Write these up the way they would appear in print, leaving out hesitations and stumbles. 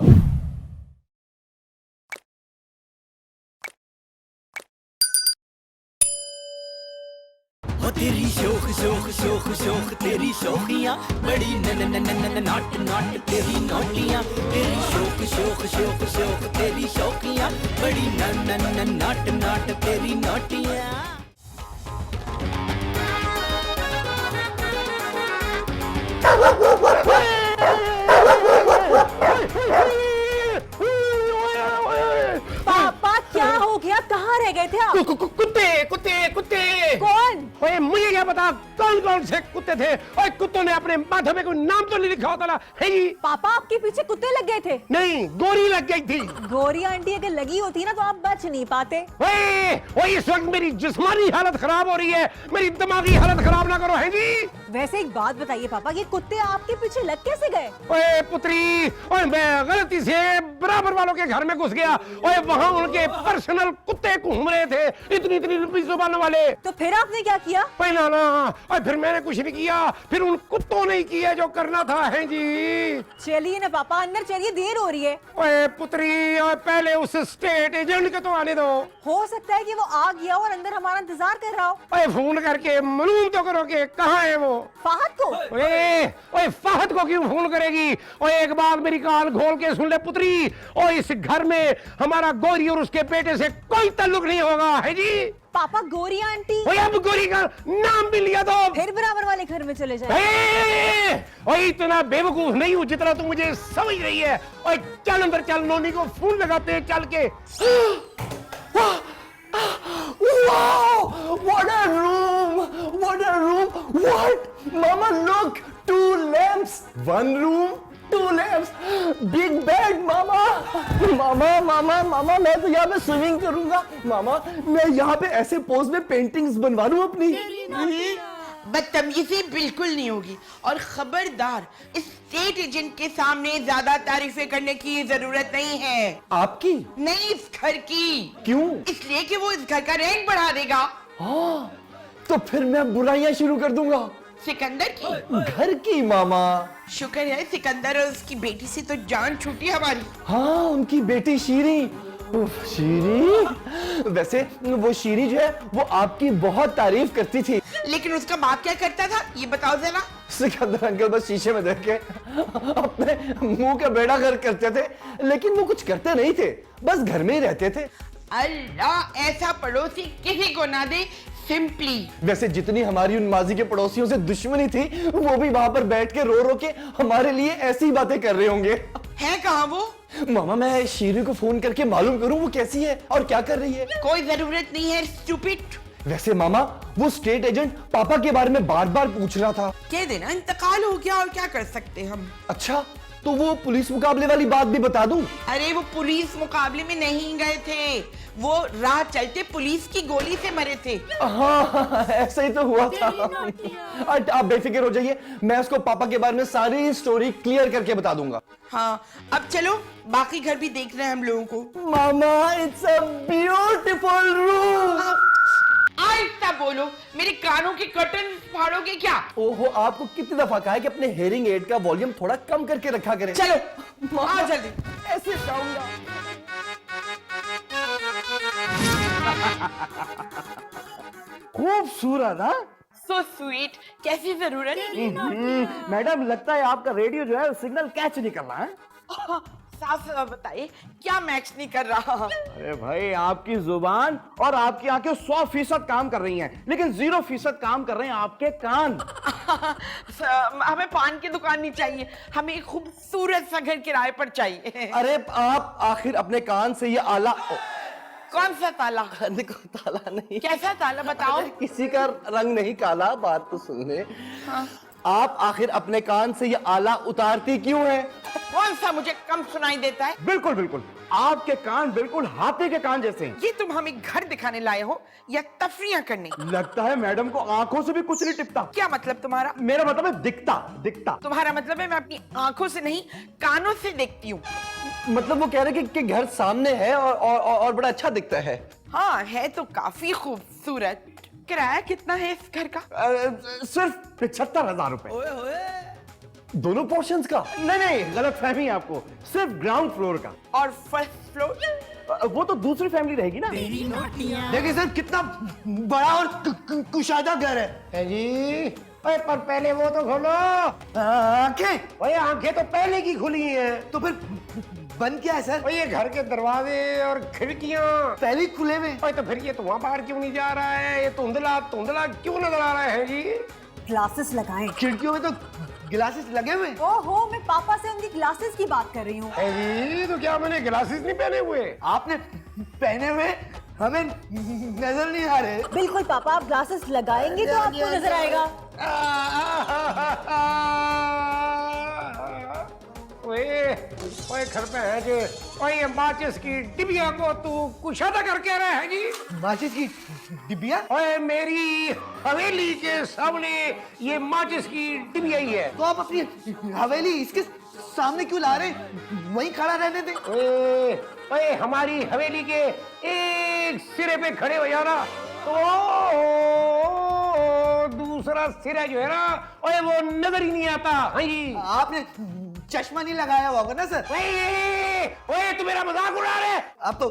हो तेरी शोख शोख शोख शोख तेरी शोखियाँ बड़ी नन नन नन नाट नाट तेरी नोटियाँ तेरी शोख शोख शोख शोख तेरी शोखियाँ बड़ी नन नन नन नाट नाट तेरी नोटियाँ। पापा क्या हो गया, कहाँ रह गए थे आप? कुत्ते कुत्ते कुत्ते। कौन? ओए मुझे क्या पता कौन कौन से कुत्ते थे। ओए कुत्तों ने अपने माथे में कोई नाम तो नहीं लिखा होता ना, है जी? पापा आपके पीछे कुत्ते लग गए थे? नहीं, गोरी लग गई थी। गोरी आंटी अगर लगी होती ना तो आप बच नहीं पाते। ओए ओए इस वक्त मेरी जिस्मानी हालत खराब हो रही है, मेरी दिमागी हालत खराब ना करो, है जी? वैसे एक बात बताइए पापा, ये कुत्ते आपके पीछे लग कैसे गए? ओए पुत्री, ओए मैं गलती से बराबर वालों के घर में घुस गया। ओए वहाँ उनके पर्सनल कुत्ते घूम रहे थे, इतनी इतनी लंबी जुबान वाले। तो फिर आपने क्या किया? पहला ना, और फिर मैंने कुछ नहीं किया, फिर उन कुत्तों ने किया जो करना था, है जी? चलिए ना पापा, अंदर चलिए, देर हो रही है। ओए पुत्री, और पहले उस स्टेट एजेंट के तो आने दो। हो सकता है कि वो आ गया और अंदर हमारा इंतजार कर रहा हो। ओए फोन करके मालूम तो करो कि कहाँ है वो। फाहद को? ओए ओए फाहद को क्यों फोन करेगी? ओए एक बात मेरी कान खोल के सुन ले पुत्री, और इस घर में हमारा गौरी और उसके बेटे से कोई ताल्लुक नहीं होगा, है जी? पापा गोरी आंटी। ओए अब गौरी का नाम भी लिया तो फिर बराबर वाले घर में चले जाए। ओए इतना बेवकूफ नहीं हूँ जितना तू मुझे समझ रही है। ओए चल अंदर चल, नोनी को फोन लगाते हैं चल के। Wow! What a room! What a room! What? Mama, look! 2 lamps! 1 room, 2 lamps! Big bed, Mama! Mama, मैं तो यहाँ पे स्विमिंग करूंगा। मामा, मैं यहाँ पे ऐसे पोज में पेंटिंग्स बनवा लूं अपनी। बदतमीजी बिल्कुल नहीं होगी, और खबरदार इस स्टेट एजेंट के सामने ज्यादा तारीफें करने की जरूरत नहीं है। आपकी? नहीं, इस घर की। क्यों? इसलिए कि वो इस घर का रेंट बढ़ा देगा। हाँ, तो फिर मैं बुराइयां शुरू कर दूंगा। सिकंदर की? घर की मामा। शुक्र है सिकंदर और उसकी बेटी से तो जान छूटी हमारी। हाँ, उनकी बेटी शीरी। उफ, शीरी, वैसे वो शीरी जो है वो आपकी बहुत तारीफ करती थी। लेकिन उसका बाप क्या करता था, ये बताओ जरा। सिकंदर अंकल बस शीशे में देख के अपने मुंह का बेड़ा गर्क करते थे, लेकिन वो कुछ करते नहीं थे, बस घर में ही रहते थे। अल्लाह ऐसा पड़ोसी किसी को ना दे, सिंपली। वैसे जितनी हमारी उन माजी के पड़ोसियों से दुश्मनी थी, वो भी वहां पर बैठ के रो रो के हमारे लिए ऐसी बातें कर रहे होंगे। है कहाँ वो? मामा, मैं शीरी को फोन करके मालूम करूं वो कैसी है और क्या कर रही है। कोई जरूरत नहीं है, स्टूपिड। वैसे मामा, वो स्टेट एजेंट पापा के बारे में बार बार पूछ रहा था। कह देना इंतकाल हो गया, और क्या कर सकते हम। अच्छा, तो वो पुलिस मुकाबले वाली बात भी बता दूं? अरे वो पुलिस मुकाबले में नहीं गए थे, वो राह चलते पुलिस की गोली से मरे थे। हाँ, ऐसा ही तो हुआ था। आप बेफिक्र हो जाइए, मैं उसको पापा के बारे में सारी स्टोरी क्लियर करके बता दूंगा। हाँ, अब चलो बाकी घर भी देख रहे हैं हम लोगों को। मामा, इट्स अ ब्यूटीफुल रूम। आहिस्ता बोलो, मेरे कानों के कर्टन फाड़ोगे क्या? ओहो, आपको कितनी दफा कहा है कि अपने हेयरिंग एड का वॉल्यूम थोड़ा कम करके रखा करें। चलो आओ जल्दी। ऐसे जाऊंगा। खूबसूरत। हाँ, सो स्वीट। कैसी जरूरत? मैडम लगता है आपका रेडियो जो है सिग्नल कैच नहीं कर रहा है। साफ साफ बताइए, क्या मैच नहीं कर रहा? अरे भाई, आपकी जुबान और आपकी आंखें 100% काम कर रही हैं, लेकिन 0% काम कर रहे हैं आपके कान। हमें पान की दुकान नहीं चाहिए, हमें एक खूबसूरत सा घर किराए पर चाहिए। अरे आप आखिर अपने कान से ये आला। कौन सा ताला? ताला नहीं। कैसा ताला बताओ? किसी का रंग नहीं काला, बात तो सुन ले। हाँ। आप आखिर अपने कान से ये आला उतारती क्यों है? कौन सा मुझे कम सुनाई देता है? बिल्कुल बिल्कुल, आपके कान बिल्कुल हाथी के कान जैसे हैं। ये तुम हमें घर दिखाने लाए हो या तफरियां करने? लगता है मैडम को आंखों से भी कुछ नहीं टिपता। क्या मतलब तुम्हारा? मेरा मतलब है दिखता दिखता। तुम्हारा मतलब है मैं अपनी आंखों से नहीं कानों से देखती हूँ। मतलब वो कह रहे कि घर सामने है और बड़ा अच्छा दिखता है। हाँ, है तो काफी खूबसूरत। किराया कितना है इस घर का? सिर्फ 75,000 रुपए। दोनों पोर्शंस का? नहीं नहीं, गलत फहमी है आपको, सिर्फ ग्राउंड फ्लोर का। और फर्स्ट फ्लोर? वो तो दूसरी फैमिली रहेगी ना। तेरी नोटियां देखिए सर, कितना बड़ा और कुशादा घर है जी। ओए पर पहले वो तो खोलो। आंखें? ओए आंखें तो पहले की खुली हैं। तो फिर बंद क्या है सर? ओए ये घर के दरवाजे और खिड़कियां पहले ही खुले में। ओए तो फिर ये धुआं बाहर क्यों नहीं जा रहा है? ये धुंधला धुंधला क्यों नजर आ रहा है जी? ग्लासेस लगाएं। खिड़कियों में तो गिलासेस लगे हुए। ओहो, मैं पापा से उनकी ग्लासेस की बात कर रही हूँ। जी तो क्या मैंने ग्लासेस नहीं पहने हुए? आपने पहने हुए, हमें नजर नहीं आ रहे। बिल्कुल पापा, आप ग्लासेस लगाएंगे तो आपको नजर आएगा। ओए ओए घर पे है जी। ओए ये माचिस की डिबिया को तू कुशादा करके रहा है जी? माचिस की डिबिया? ओए मेरी हवेली के सामने ये माचिस की डिबिया ही है। तो आप अपनी हवेली इसके सामने क्यों ला रहे? वहीं खड़ा रहने दे। ओए ओए हमारी हवेली के एक सिरे पे खड़े हो जाना तो दूसरा सिरा जो है ना, ओए वो नजर ही नहीं आता। हाँ जी। आपने चश्मा नहीं लगाया होगा ना सर? ओए ओए तू मेरा मजाक उड़ा रहे है? आप तो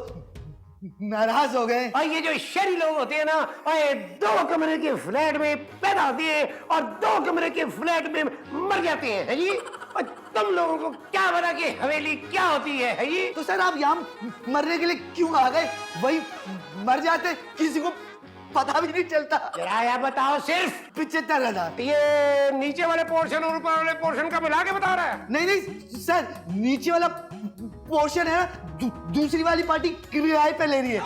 नाराज हो गए। और ये जो शहरी लोग होते हैं ना, ओए 2 कमरे के फ्लैट में पैदा होते हैं और 2 कमरे के फ्लैट में मर जाते हैं, है जी? और तुम लोगों को क्या पता कि हवेली क्या होती है जी? तो सर आप यहाँ मरने के लिए क्यों आ गए? वही मर जाते, किसी को पता भी नहीं चलता। किराया बताओ सिर्फ 75,000। ये नीचे वाले पोर्शन और ऊपर वाले पोर्शन का मिला के बता रहा है? नहीं नहीं सर, नीचे वाला पोर्शन है ना, दूसरी वाली पार्टी किराए पे ले रही है।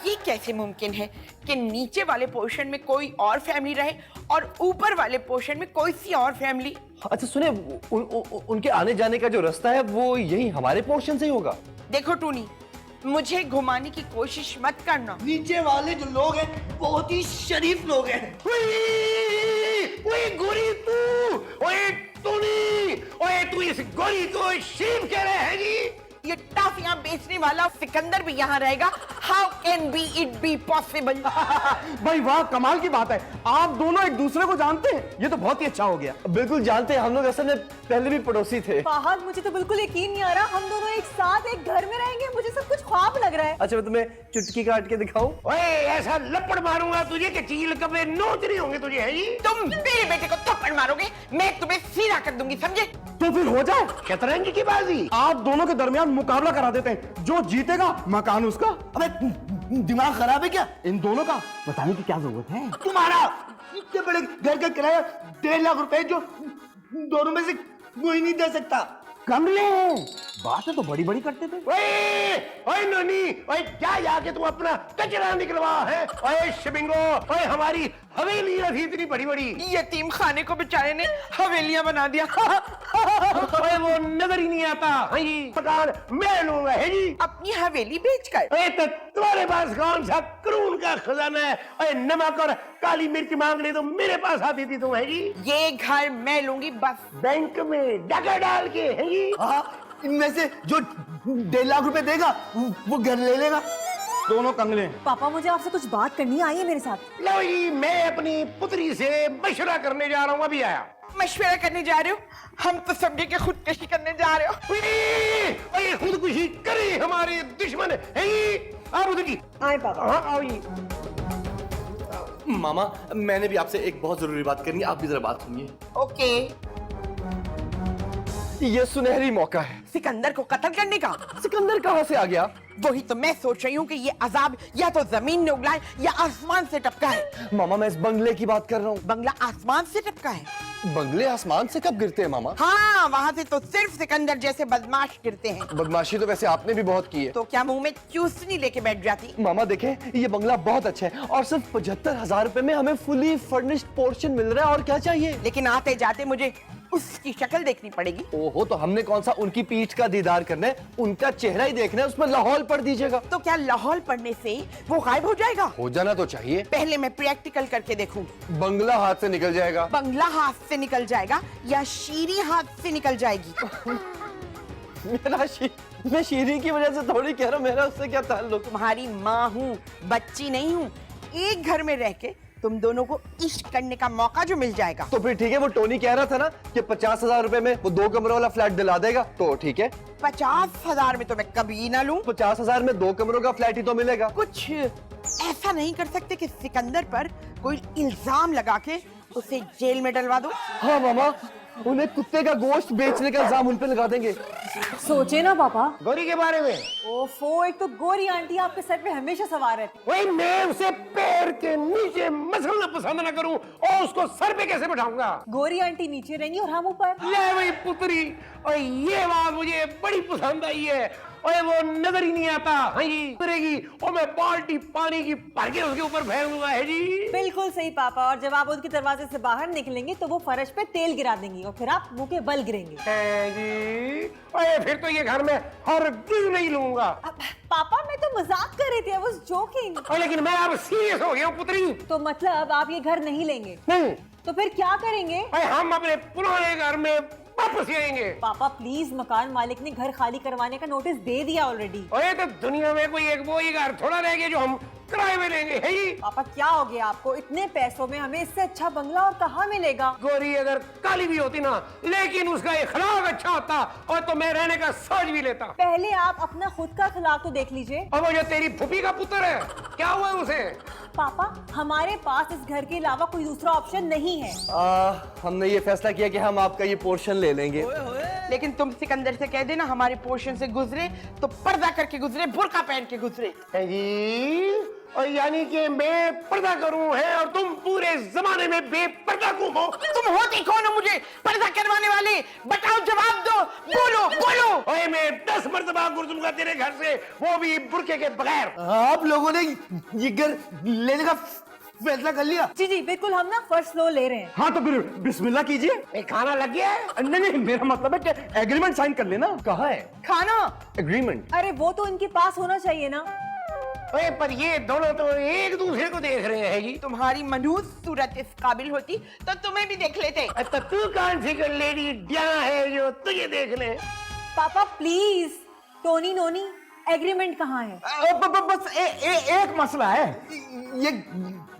ये कैसे मुमकिन है कि नीचे वाले पोर्शन में कोई और फैमिली रहे और ऊपर वाले पोर्शन में कोई सी और फैमिली? अच्छा सुने, उनके आने जाने का जो रास्ता है वो यही हमारे पोर्शन से ही होगा। देखो टूनी, मुझे घुमाने की कोशिश मत करना। नीचे वाले जो लोग हैं बहुत ही शरीफ लोग हैं। ओए गोरी तू, ओए तूनी, ओए तू इस गोरी को शीम कह रहे हैं जी? ये टॉफियां बेचने वाला सिकंदर भी यहाँ रहेगा? How can be it be possible? भाई वाह, कमाल की बात है, आप दोनों एक दूसरे को जानते हैं, ये तो बहुत ही अच्छा हो गया। बिल्कुल जानते हैं, हम लोग असल में पहले भी पड़ोसी थे। फाहद, मुझे तो बिल्कुल यकीन नहीं आ रहा हम दोनों एक साथ एक घर में रहेंगे। मुझे सब कुछ ख्वाब लग रहा है। अच्छा मैं तुम्हें चुटकी काट के दिखाऊं? ओए ऐसा लपड़ मारूंगा तुझे कि चील कभी नोच नहीं होंगे तुझे, है जी? तुम मेरे बेटे को थप्पड़ मारोगे, मैं तुम्हें सीधा कर दूंगी, समझे? तो फिर हो जाए, शतरंज की बाजी। आप दोनों के दरमियान मुकाबला करा देते हैं, जो जीतेगा मकान उसका। अबे दिमाग खराब है क्या? इन दोनों का बताने की क्या जरूरत है? तुम्हारा इतने बड़े घर का किराया 1.5 लाख रुपए जो दोनों में से कोई नहीं दे सकता। कमले, बातें तो बड़ी बड़ी करते थे। ओए ओए नोनी, ओए क्या जाके तू अपना कचरा निकलवा है? ओए शिबिंगो, ओए हमारी हवेली थी इतनी बड़ी बड़ी, यतीम खाने को बेचारे ने हवेलियां बना दिया। ओए वो नजर ही नहीं आता। हाँ जी, मकान मैं लूंगा, है जी? अपनी हवेली बेचकर? ओए तो तुम्हारे पास कौन सा क्रून का खजाना है? ओए नमक और काली मिर्च मांगने तो मेरे पास आती थी तुम, है जी? ये घर मैं लूंगी बस। बैंक में डगा डाल के, है जी? हाँ, इनमें से जो 1.5 लाख रुपए देगा वो घर ले लेगा। दोनों कंगले। पापा, मुझे आपसे कुछ बात करनी है, आइए मेरे साथ। लो जी, मैं अपनी पुत्री से मशवरा करने जा रहा हूँ, अभी आया। मशवरा करने जा रहे हो? हम तो समझे कि खुदकशी करने जा रहे हो। ओए खुदकुशी करे हमारे दुश्मन, है जी? आप उधर की आए पापा। हाँ आओ जी। मामा, मैंने भी आपसे एक बहुत जरूरी बात करनी है, आप भी जरा बात सुनिए। ओके। ये सुनहरी मौका है। सिकंदर को कत्ल करने का? सिकंदर कहाँ से आ गया? वही तो मैं सोच रही हूँ कि ये अजाब या तो जमीन ने उगला है या आसमान से टपका है। मामा, मैं इस बंगले की बात कर रहा हूँ। बंगला आसमान से टपका है? बंगले आसमान से कब गिरते हैं मामा? हाँ, वहाँ से तो सिर्फ सिकंदर जैसे बदमाश गिरते हैं। बदमाशी तो वैसे आपने भी बहुत की है। तो क्या मुंह में चूसनी लेके बैठ जाती? मामा देखें, ये बंगला बहुत अच्छा है और सिर्फ 75,000 रुपए में हमें फुली फर्निश्ड पोर्शन मिल रहा है, और क्या चाहिए? लेकिन आते जाते मुझे उसकी शक्ल देखनी पड़ेगी। ओहो, तो हमने कौन सा उनकी पीठ का दीदार करना है, उनका चेहरा ही देखना है, उसमें लाहौल पढ़ दीजिएगा। तो क्या लाहौल पड़ने से वो गायब हो जाएगा? हो जाना तो चाहिए। पहले मैं प्रैक्टिकल करके देखूं। बंगला हाथ से निकल जाएगा। बंगला हाथ से निकल जाएगा या शीरी हाथ से निकल जाएगी? मैं शीरी की वजह से थोड़ी कह रहा हूँ, मेरा उससे क्या ताल्लुक? तुम्हारी माँ हूँ, बच्ची नहीं हूँ। एक घर में रह के तुम दोनों को इश्क करने का मौका जो मिल जाएगा। तो फिर ठीक है, वो टोनी कह रहा था ना कि 50,000 रुपए में वो 2 कमरों वाला फ्लैट दिला देगा, तो ठीक है। 50,000 में तो मैं कभी ना लूं। 50,000 में 2 कमरों का फ्लैट ही तो मिलेगा। कुछ ऐसा नहीं कर सकते कि सिकंदर पर कोई इल्जाम लगा के उसे जेल में डलवा दो? हाँ मामा, उन्हें कुत्ते का गोश्त बेचने का इल्जाम उन पे लगा देंगे। सोचे ना पापा। गौरी के बारे में ओफो, एक तो गोरी आंटी आपके सर पे हमेशा सवार रहती। वही मैं उसे पैर के नीचे मसलना पसंद ना करूं और उसको सर पे कैसे बैठाऊंगा? गोरी आंटी नीचे रहेंगी और हम ऊपर। ले भाई पुत्री, और ये बात मुझे बड़ी पसंद आई है। और वो नजर ही नहीं आता, हाँ जी करेगी और मैं बाल्टी पानी की भर के उसके ऊपर फेंक दूंगा। है जी बिल्कुल सही पापा। और जब आप उनके दरवाजे से बाहर निकलेंगे तो वो फर्श पे तेल गिरा देंगी और फिर आप मुंह के बल गिरेंगे। है जी, और फिर तो ये घर में हरगिज़ नहीं लूंगा। पापा मैं तो मजाक कर रही थी, आई वाज जोकिंग। लेकिन मैं अब सीरियस हो गया हूँ पुत्री। तो मतलब आप ये घर नहीं लेंगे? नहीं, तो फिर क्या करेंगे? हम अपने पुराने घर में वापस आएंगे। पापा प्लीज, मकान मालिक ने घर खाली करवाने का नोटिस दे दिया ऑलरेडी। अरे तो दुनिया में कोई एक वो ही घर थोड़ा रह गया जो हम किराए में लेंगे। है जी पापा क्या हो गया आपको? इतने पैसों में हमें इससे अच्छा बंगला और कहाँ मिलेगा? गोरी अगर काली भी होती ना, लेकिन उसका इखलाक अच्छा होता और तो मैं रहने का सोच भी लेता। पहले आप अपना खुद का अखलाक तो देख लीजिए। और वो जो तेरी फूफी का पुत्र है, क्या हुआ उसे? पापा हमारे पास इस घर के अलावा कोई दूसरा ऑप्शन नहीं है। हमने ये फैसला किया कि हम आपका ये पोर्शन ले लेंगे। लेकिन तुम सिकंदर से कह देना हमारे पोर्शन से गुजरे तो पर्दा करके गुजरे, बुर्का पहन के गुजरे। है जी, और यानी कि मैं पर्दा करूं है और तुम पूरे जमाने में बेपर्दा घूमो। तुम होती कौन हो मुझे पर्दा करवाने वाले? बताओ, जवाब दो, बोलो बोलो। ओए मैं 10 मरतबा गुजर दूंगा तेरे घर से, वो भी बुरके के बगैर। आप लोगों ने ये घर लेने का फैसला कर लिया? जी जी बिल्कुल, हम ना फर्स्ट फ्लोर ले रहे हैं। हाँ तो फिर बिस्मिल्लाह कीजिए। खाना लग गया है? नहीं नहीं, मेरा मतलब है कि एग्रीमेंट साइन कर लेना। कहाँ है खाना? एग्रीमेंट? अरे वो तो इनके पास होना चाहिए ना। ओए पर ये दोनों तो एक दूसरे को देख रहे हैं जी। तुम्हारी मनहूस सूरत इस काबिल होती तो तुम्हें भी देख लेते। अच्छा तू कौन सी लेडी यहाँ है जो तुझे देख ले? पापा प्लीज, टोनी नोनी एग्रीमेंट कहाँ है? बस एक मसला है। ये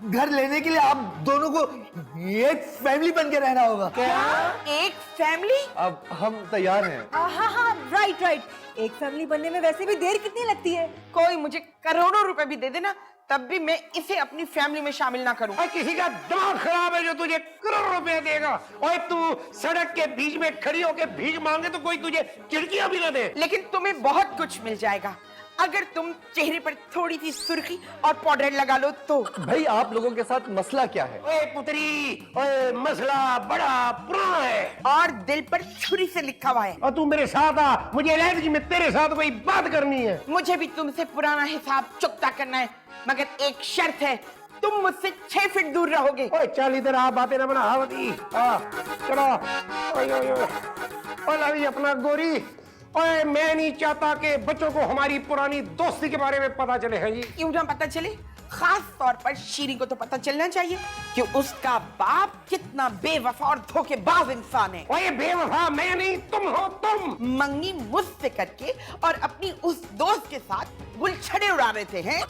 घर लेने के लिए आप दोनों को एक फैमिली बन के रहना होगा। एक फैमिली? अब हम तैयार हैं। हाँ हाँ राइट राइट। एक फैमिली बनने में वैसे भी देर कितनी लगती है? कोई मुझे करोड़ों रुपए भी दे देना, तब भी मैं इसे अपनी फैमिली में शामिल ना करूं। और किसी का दिमाग खराब है जो तुझे करोड़ों रुपए देगा? और तू सड़क के बीच में खड़ी होकर भीख मांगे तो कोई तुझे खिड़कियां भी ना दे। लेकिन तुम्हें बहुत कुछ मिल जाएगा अगर तुम चेहरे पर थोड़ी सी सुर्खी और पाउडर लगा लो तो। भाई आप लोगों के साथ मसला क्या है? ओए पुत्री, ओए मसला बड़ा पुराना है और दिल पर छुरी से लिखा हुआ है। और तू मेरे साथ आ, मुझे अलहदगी में तेरे साथ कोई बात करनी है। मुझे भी तुमसे पुराना हिसाब चुकता करना है, मगर एक शर्त है, तुम मुझसे 6 फीट दूर रहोगे। ओए चल इधर आ, बातें ना बना। हावती चलो। ओए ओए ओए, और अभी अपना गोरी। ओए मैं नहीं चाहता कि बच्चों को हमारी पुरानी दोस्ती के बारे में पता चले। है जी क्यों ना पता चले? खास तौर पर शीरी को तो पता चलना चाहिए कि उसका बाप कितना बेवफा और धोखेबाज इंसान है। ओए बेवफा मैं नहीं, तुम हो तुम। मंगनी मुझसे करके और अपनी उस दोस्त के साथ गुलछड़े उड़ा रहे थे हैं?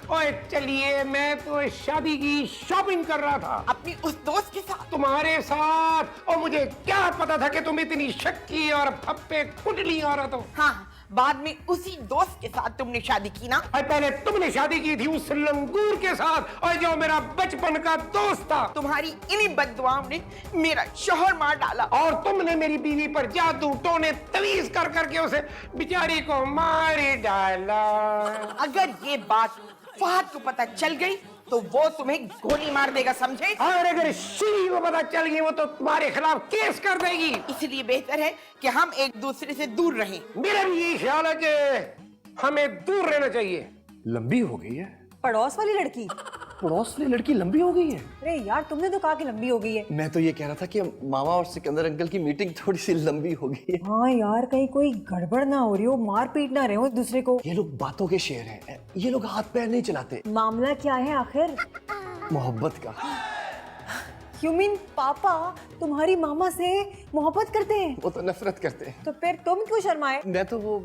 ओए चलिए, मैं तो शादी की शॉपिंग कर रहा था अपनी उस दोस्त के साथ? तुम्हारे साथ। और मुझे क्या पता था कि तुम इतनी शक्की और फप्पे कुटली औरत हो। हाँ, बाद में उसी दोस्त के साथ तुमने शादी की ना? और पहले तुमने शादी की थी उस लंगूर के साथ, और जो मेरा बचपन का दोस्त था। तुम्हारी इन्हीं बददुआओं ने मेरा शौहर मार डाला। और तुमने मेरी बीवी पर जादू टोने तवीज कर करके उसे बेचारी को मार डाला। अगर ये बात फहद को पता चल गई तो वो तुम्हें गोली मार देगा, समझे? और अगर शीरी को पता चल गई वो तो तुम्हारे खिलाफ केस कर देगी। इसलिए बेहतर है कि हम एक दूसरे से दूर रहें। मेरा भी यही ख्याल है कि हमें दूर रहना चाहिए। लंबी हो गई है। पड़ोस वाली लड़की? पड़ोस वाली लड़की लंबी हो गई है? अरे यार तुमने तो कहा कि लंबी हो गई है। मैं तो ये कह रहा था कि मामा और सिकंदर अंकल की मीटिंग थोड़ी सी लंबी हो गई है। हाँ यार कहीं कोई गड़बड़ ना हो रही हो, मार पीट ना रहे हो एक दूसरे को। ये लोग बातों के शेर हैं। ये लोग हाथ पैर नहीं चलाते। मामला क्या है आखिर? मोहब्बत का। यू मीन पापा तुम्हारी मामा से मोहब्बत करते हैं? वो तो नफरत करते हैं। तो फिर तुम क्यों शर्माए? मैं तो वो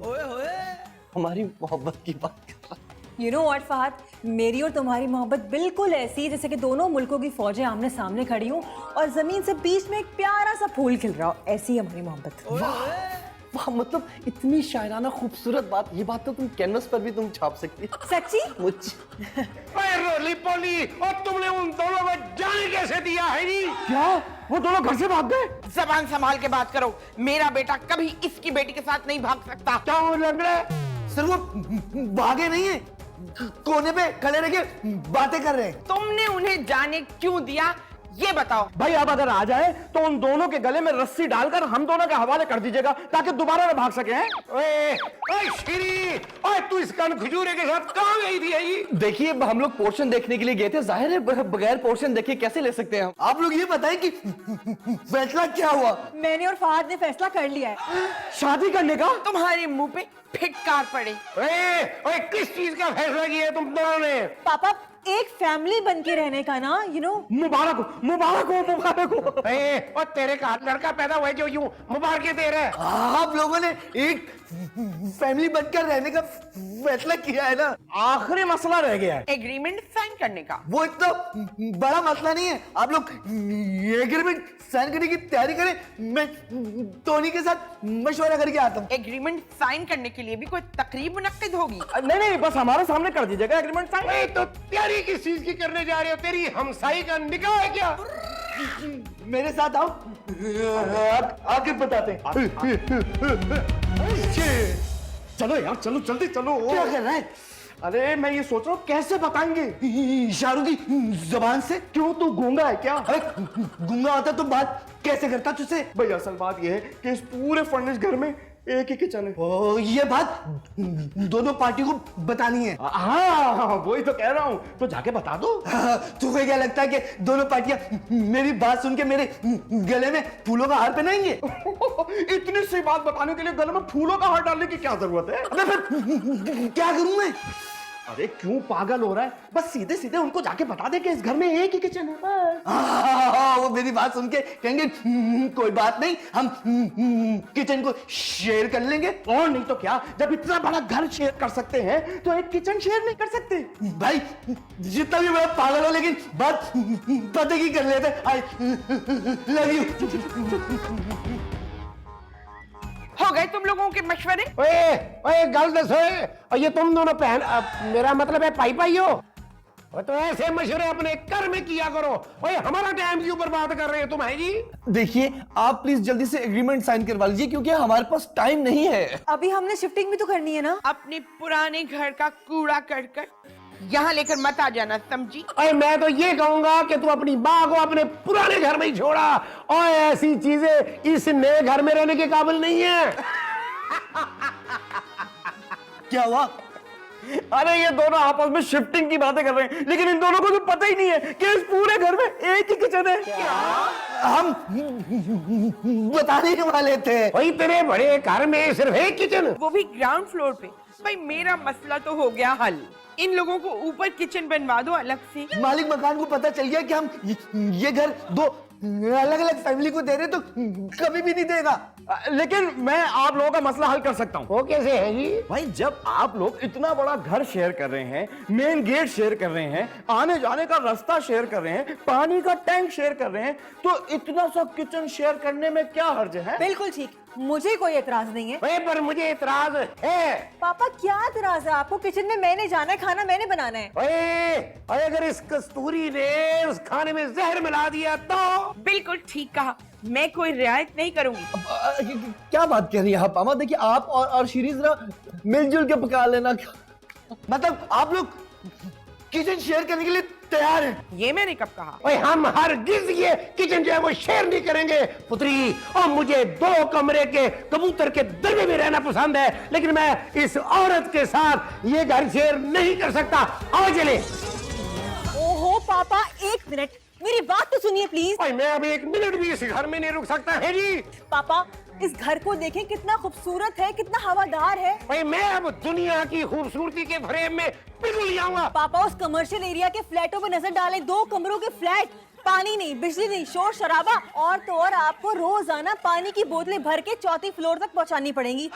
हमारी मोहब्बत की बात कर रहा। You know what, फहद, मेरी और तुम्हारी मोहब्बत बिल्कुल ऐसी है जैसे कि दोनों मुल्कों की फौजें आमने सामने खड़ी हूँ और जमीन से बीच में एक प्यारा सा फूल खिल रहा हो। ऐसी है हमारी मोहब्बत। वाह, मतलब इतनी शायराना खूबसूरत बात, ये बात तो तुम कैनवस पर भी तुम छाप सकती। सच्ची? मुझ ओए रोली पोली, और तुमने उन दोनों को जाने कैसे दिया है जी? क्या वो दोनों घर से भाग गए? जबान संभाल के बात करो। मेरा बेटा कभी इसकी बेटी के साथ नहीं भाग सकता। क्या वो लग रहा है? सर वो भागे नहीं है, कोने पे खड़े रह के बातें कर रहे हैं। तुमने उन्हें जाने क्यों दिया ये बताओ। भाई अब अगर आ जाए तो उन दोनों के गले में रस्सी डालकर हम दोनों के हवाले कर दीजिएगा ताकि दोबारा न भाग सके। हैं? ओए ओए श्री, ओए तू इस कान खजूरे के साथ कहाँ गई थी ये? देखिए हम लोग पोर्शन देखने के लिए गए थे, जाहिर है बगैर पोर्शन देखे कैसे ले सकते हैं हम। आप लोग ये बताएं कि फैसला क्या हुआ? मैंने और फहद ने फैसला कर लिया है। शादी करने का? तुम्हारे मुंह पे फिटकार पड़े। ओए ओए किस चीज का फैसला किया है तुम दोनों ने? पापा, एक फैमिली बन के रहने का ना, you know। मुबारक हो, मुबारक हो, मुबारक हो। और तेरे का लड़का पैदा हुआ है जो यूं मुबारकें दे रहा है। आप लोगों ने एक फैमिली बनकर रहने का फैसला किया है ना। आखिरी मसला रह गया है एग्रीमेंट साइन करने का। वो इतना बड़ा मसला नहीं है, आप लोग एग्रीमेंट साइन करने की तैयारी करें, मैं टोनी के साथ मशवरा करके आता हूँ। एग्रीमेंट साइन करने के लिए भी कोई तकरीब मुनक्किद होगी। नहीं नहीं, बस हमारे सामने कर दीजिएगा एग्रीमेंट साइन। ओए तो तैयारी किस चीज की करने जा रहे हो? तेरी हमसाई का निकाह है क्या? मेरे साथ आओ, आगे बताते हैं। चलो यार, चलो जल्दी चलो। क्या कर रहा है? अरे मैं ये सोच रहा हूँ कैसे बताएंगे इशारों की जबान से। क्यों तू गूंगा है क्या? अरे गूंगा होता तो बात कैसे करता तुझसे? भाई असल बात ये है कि इस पूरे फर्निश घर में एक ही किचन है। ओ, ये बात दोनों पार्टी को बतानी है। हाँ वही तो कह रहा हूँ, तो जाके बता दो। तुम्हें क्या लगता है कि दोनों पार्टियां मेरी बात सुन के मेरे गले में फूलों का हार पहनाएंगे? इतनी सी बात बताने के लिए गले में फूलों का हार डालने की क्या जरूरत है? अबे फिर क्या करूं मैं? अरे क्यों पागल हो रहा है? बस सीधे सीधे उनको जाके बता दे कि इस घर में एक ही किचन है बस। वो मेरी बात सुन के कहेंगे कोई बात नहीं, हम किचन को शेयर कर लेंगे। और नहीं तो क्या, जब इतना बड़ा घर शेयर कर सकते हैं तो एक किचन शेयर नहीं कर सकते? भाई जितना भी बड़ा पागल हो लेकिन बात पता की कर लेते। I love you. हो गए तुम लोगों के मशवरे? ओए ओए गल दसो, और ये तुम दोनों मेरा मतलब है पाई पाई हो। और तो ऐसे मशवरे अपने घर में किया करो। ओए हमारा टाइम क्यों बर्बाद कर रहे हो तुम? है जी? देखिए आप प्लीज जल्दी से एग्रीमेंट साइन करवा लीजिए क्योंकि हमारे पास टाइम नहीं है। अभी हमने शिफ्टिंग भी तो करनी है ना। अपने पुराने घर का कूड़ा कर यहाँ लेकर मत आ जाना, समझी? ओए मैं तो ये कहूंगा कि तू अपनी माँ को अपने पुराने घर में ही छोड़ा, और ऐसी चीजें इस नए घर में रहने के काबिल नहीं है। क्या हुआ? अरे ये दोनों आपस में शिफ्टिंग की बातें कर रहे हैं, लेकिन इन दोनों को तो पता ही नहीं है कि इस पूरे घर में एक ही किचन है। हम बताने वाले थे। वही तेरे बड़े घर में सिर्फ एक किचन? वो भी ग्राउंड फ्लोर पे। भाई मेरा मसला तो हो गया हल। इन लोगों को ऊपर किचन बनवा दो अलग से। मालिक मकान को पता चल गया कि हम ये घर दो अलग अलग फैमिली को दे रहे तो कभी भी नहीं देगा। लेकिन मैं आप लोगों का मसला हल कर सकता हूँ। वो कैसे है जी? भाई जब आप लोग इतना बड़ा घर शेयर कर रहे हैं, मेन गेट शेयर कर रहे हैं, आने जाने का रास्ता शेयर कर रहे हैं, पानी का टैंक शेयर कर रहे हैं, तो इतना सा किचन शेयर करने में क्या हर्ज है? बिल्कुल ठीक, मुझे कोई एतराज नहीं है। ओए पर मुझे इतराज है। पापा क्या एतराज है आपको? किचन में मैंने जाना है, खाना मैंने बनाना है। ओए अगर इस कस्तूरी ने उस खाने में जहर मिला दिया तो? बिल्कुल ठीक कहा, मैं कोई रियायत नहीं करूंगी। क्या बात कर रही है आप मामा? देखिए आप और शीरी जरा मिलजुल के पका लेना। मतलब आप लोग किचन शेयर करने के लिए तैयार हैं? ये मैंने कब कहा? ओए हम हरगिज़ ये किचन जो है वो शेयर नहीं करेंगे पुत्री। और मुझे 2 कमरे के कबूतर के दरबे में रहना पसंद है, लेकिन मैं इस औरत के साथ ये घर शेयर नहीं कर सकता। आओ चले। ओहो पापा, 1 मिनट मेरी बात तो सुनिए प्लीज। ओए मैं अभी 1 मिनट भी इस घर में नहीं रुक सकता है जी। पापा इस घर को देखें, कितना खूबसूरत है, कितना हवादार है। ओए मैं अब दुनिया की खूबसूरती के फ्रेम में बिल्कुल नहीं आऊंगा। पापा उस कमर्शियल एरिया के फ्लैटों पे नजर डालें, 2 कमरों के फ्लैट पानी नहीं, बिजली नहीं, शोर शराबा और तो और आपको रोजाना पानी की बोतलें भर के 4थी फ्लोर तक पहुंचानी पड़ेंगी।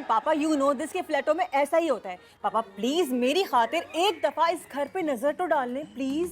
पापा यू नो दिस के फ्लैटों में ऐसा ही होता है। पापा प्लीज मेरी खातिर एक दफा इस घर पे नजर तो डाल लें प्लीज।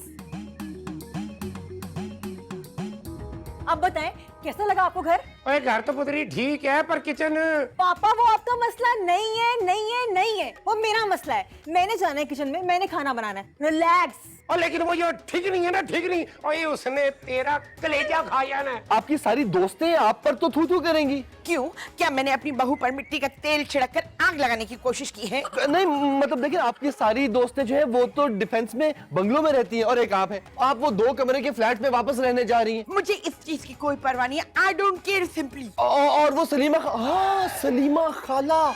अब बताएं कैसा लगा आपको घर? ओए घर तो पुतरी ठीक है पर किचन। पापा वो आपका मसला नहीं है, नहीं है, नहीं है, वो मेरा मसला है। मैंने जाना है किचन में, मैंने खाना बनाना है। रिलैक्स। और लेकिन वो जो ठीक नहीं है ना, ठीक नहीं। ओए उसने तेरा कलेजा खाया ना। आपकी सारी दोस्तें आप पर तो थू थू करेंगी। क्यों? क्या मैंने अपनी बहू पर मिट्टी का तेल छिड़क कर आग लगाने की कोशिश की है? नहीं मतलब देखिए, आपकी सारी दोस्तें जो है वो तो डिफेंस में बंगलों में रहती हैं और एक आप है। आप वो 2 कमरे के फ्लैट में वापस रहने जा रही हैं। मुझे इस चीज की कोई परवाह नहीं है। I don't care simply. और वो सलीमा खाला,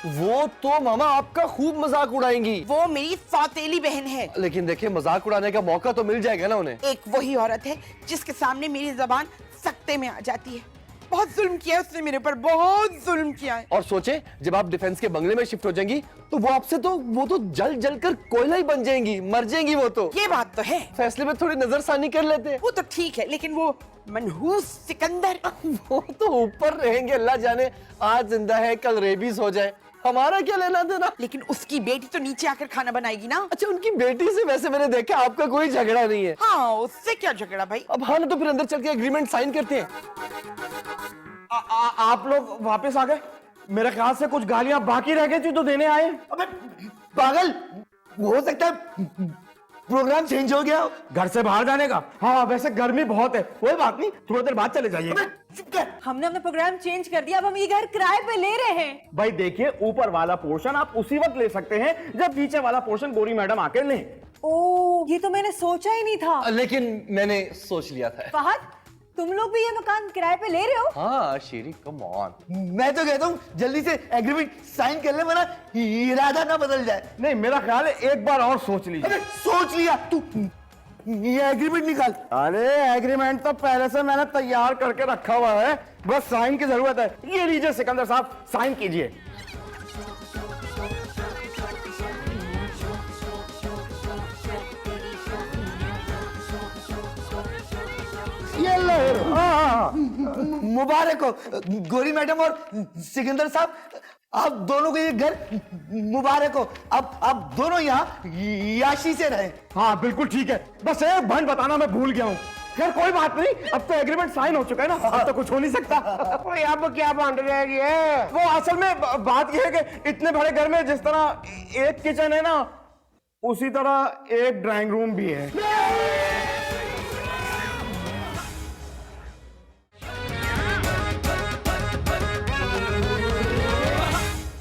वो तो मामा आपका खूब मजाक उड़ाएंगी। वो मेरी सौतेली बहन है। लेकिन देखिए, मजाक उड़ाने का मौका तो मिल जाएगा ना उन्हें। एक वही औरत है जिसके सामने मेरी जबान सख्ते में आ जाती है। बहुत जुल्म किया है उसने मेरे ऊपर, बहुत जुल्म किया है। और सोचे जब आप डिफेंस के बंगले में शिफ्ट हो जाएंगी तो वो तो जल जल कर कोयला ही बन जाएंगी, मर जाएंगी वो तो। ये बात तो है। फैसले में थोड़ी नजरसानी कर लेते हैं। वो तो ठीक है, लेकिन वो मनहूस सिकंदर वो तो ऊपर रहेंगे, अल्लाह जाने आज जिंदा है कल रेबीज हो जाए, हमारा क्या लेना देना। लेकिन उसकी बेटी तो नीचे आकर खाना बनाएगी ना। अच्छा, उनकी बेटी से वैसे मैंने देखा आपका कोई झगड़ा नहीं है। हाँ, उससे क्या झगड़ा भाई। अब हाँ ना, तो फिर अंदर चल के एग्रीमेंट साइन करते हैं। आप लोग वापस आ गए? मेरे ख्याल से कुछ गालियां बाकी रह गई थी तो देने आए। अबे पागल, हो सकता है प्रोग्राम चेंज हो गया। घर से बाहर जाने का? हाँ वैसे गर्मी बहुत है, कोई बात नहीं, थोड़ी देर बाद चले जाइए। हमने अपना प्रोग्राम चेंज कर दिया, अब हम ये घर किराए पे ले रहे हैं। भाई देखिए, ऊपर वाला पोर्शन आप उसी वक्त ले सकते हैं जब नीचे वाला पोर्शन गोरी मैडम आके लें। ओ, ये तो मैंने सोचा ही नहीं था। लेकिन मैंने सोच लिया था। फहद, तुम लोग भी ये मकान किराए पे ले रहे हो? हाँ शीरी, कम ऑन। मैं तो कहता हूँ जल्दी से एग्रीमेंट साइन कर ले, वरना इरादा ना बदल जाए। नहीं, मेरा ख्याल है एक बार और सोच लीजिए। अबे सोच लिया तू, ये एग्रीमेंट निकाल। अरे एग्रीमेंट तो पहले से मैंने तैयार करके रखा हुआ है, बस साइन की जरूरत है। ये लीजिए सिकंदर साहब, साइन कीजिए। ये लो। मुबारक हो गोरी मैडम और सिकंदर साहब, आप दोनों को ये घर मुबारक हो। अब आप दोनों यहाँ याशी से रहे। हाँ बिल्कुल ठीक है, बस एक भंड बताना मैं भूल गया हूँ। खैर कोई बात नहीं, अब तो एग्रीमेंट साइन हो चुका है ना, अब तो कुछ हो नहीं सकता। ओए अब क्या बन रहेगी है? वो असल में बात यह है कि इतने बड़े घर में जिस तरह एक किचन है ना, उसी तरह एक ड्राइंग रूम भी है।